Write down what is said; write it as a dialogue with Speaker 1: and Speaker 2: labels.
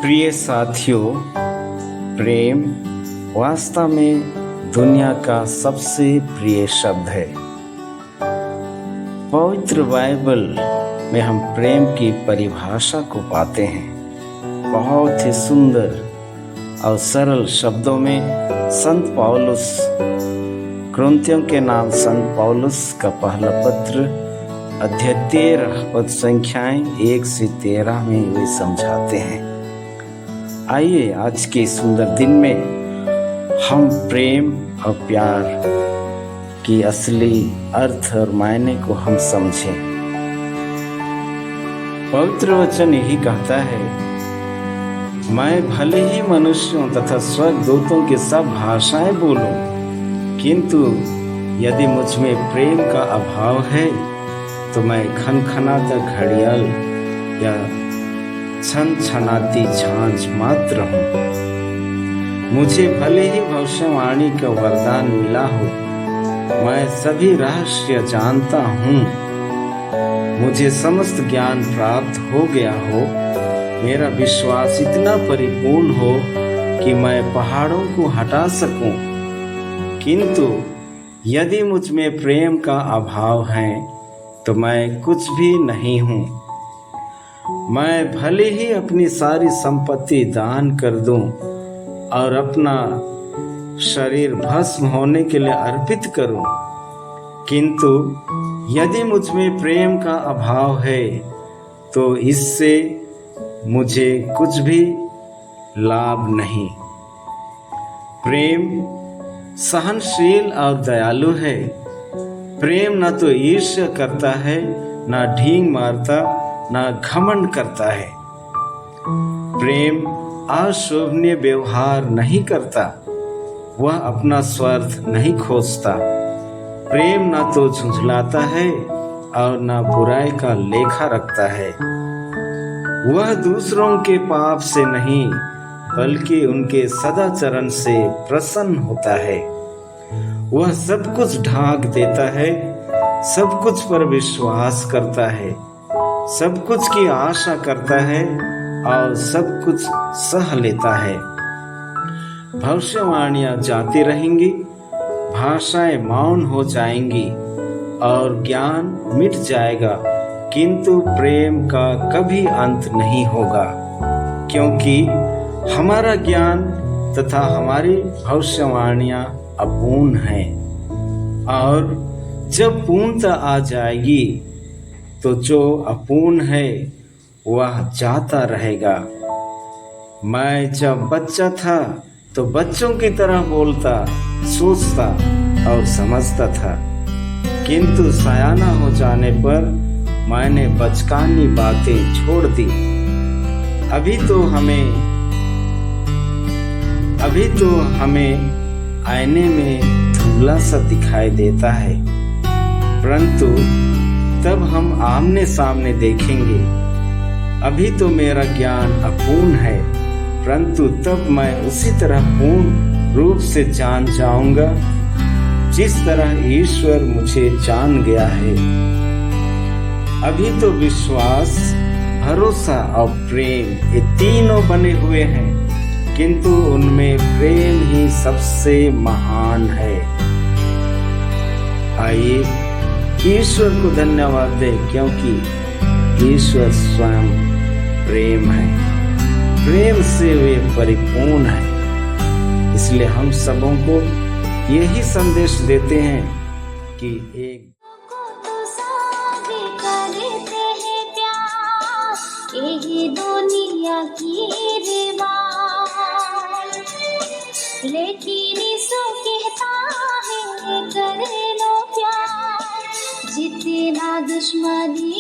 Speaker 1: प्रिय साथियों, प्रेम वास्तव में दुनिया का सबसे प्रिय शब्द है। पवित्र बाइबल में हम प्रेम की परिभाषा को पाते हैं। बहुत ही सुंदर और सरल शब्दों में संत पौलुस कुरिन्थियों के नाम संत पौलुस का पहला पत्र अध्याय 13 पद संख्याएं 1 से 13 में वे समझाते हैं। आइए आज के सुंदर दिन में हम प्रेम और प्यार की असली अर्थ और मायने को हम समझें। पवित्र वचन यही कहता है, मैं भले ही मनुष्यों तथा स्वर्गदूतों के सब भाषाएं बोलूं, किंतु यदि मुझ में प्रेम का अभाव है तो मैं खनखनाता घड़ियाल या छनछनाती झांझ मात्र हूँ। मुझे भले ही भविष्यवाणी का वरदान मिला हो, मैं सभी रहस्य जानता हूँ, मुझे समस्त ज्ञान प्राप्त हो गया हो, मेरा विश्वास इतना परिपूर्ण हो कि मैं पहाड़ों को हटा सकूं, किंतु यदि मुझ में प्रेम का अभाव है तो मैं कुछ भी नहीं हूँ। मैं भले ही अपनी सारी संपत्ति दान कर दूं और अपना शरीर भस्म होने के लिए अर्पित करूं, किंतु यदि मुझ में प्रेम का अभाव है तो इससे मुझे कुछ भी लाभ नहीं। प्रेम सहनशील और दयालु है। प्रेम न तो ईर्ष्या करता है, न ढींग मारता, न घमंड करता है। प्रेम अशोभनीय व्यवहार नहीं करता, वह अपना स्वार्थ नहीं खोजता। प्रेम न तो झुंझलाता है और न बुराई का लेखा रखता है। वह दूसरों के पाप से नहीं बल्कि उनके सदाचरण से प्रसन्न होता है। वह सब कुछ ढांक देता है, सब कुछ पर विश्वास करता है, सब कुछ की आशा करता है और सब कुछ सह लेता है। भविष्यवाणियां जाती रहेंगी, भाषाएं मौन हो जाएंगी और ज्ञान मिट जाएगा, किंतु प्रेम का कभी अंत नहीं होगा, क्योंकि हमारा ज्ञान तथा हमारी भविष्यवाणियां अपूर्ण हैं। और जब पूर्णता आ जाएगी तो जो अपूर्ण है वह जाता रहेगा। मैं जब बच्चा था तो बच्चों की तरह बोलता, सोचता और समझता था, किंतु सयाना हो जाने पर मैंने बचकानी बातें छोड़ दी। अभी तो हमें आईने में धुंधला सा दिखाई देता है, परंतु तब हम आमने सामने देखेंगे। अभी तो मेरा ज्ञान अपूर्ण है, परंतु तब मैं उसी तरह पूर्ण रूप से जान जाऊंगा जिस तरह ईश्वर मुझे जान गया है। अभी तो विश्वास, भरोसा और प्रेम ये तीनों बने हुए हैं, किंतु उनमें प्रेम ही सबसे महान है। आइए ईश्वर को धन्यवाद दें, क्योंकि ईश्वर स्वयं प्रेम है। प्रेम से वे परिपूर्ण है। इसलिए हम सबों को यही संदेश देते हैं कि एक
Speaker 2: दुनिया की रिवाज, लेकिन यीशु कहता है कर लो प्यार, जितना दुश्मनी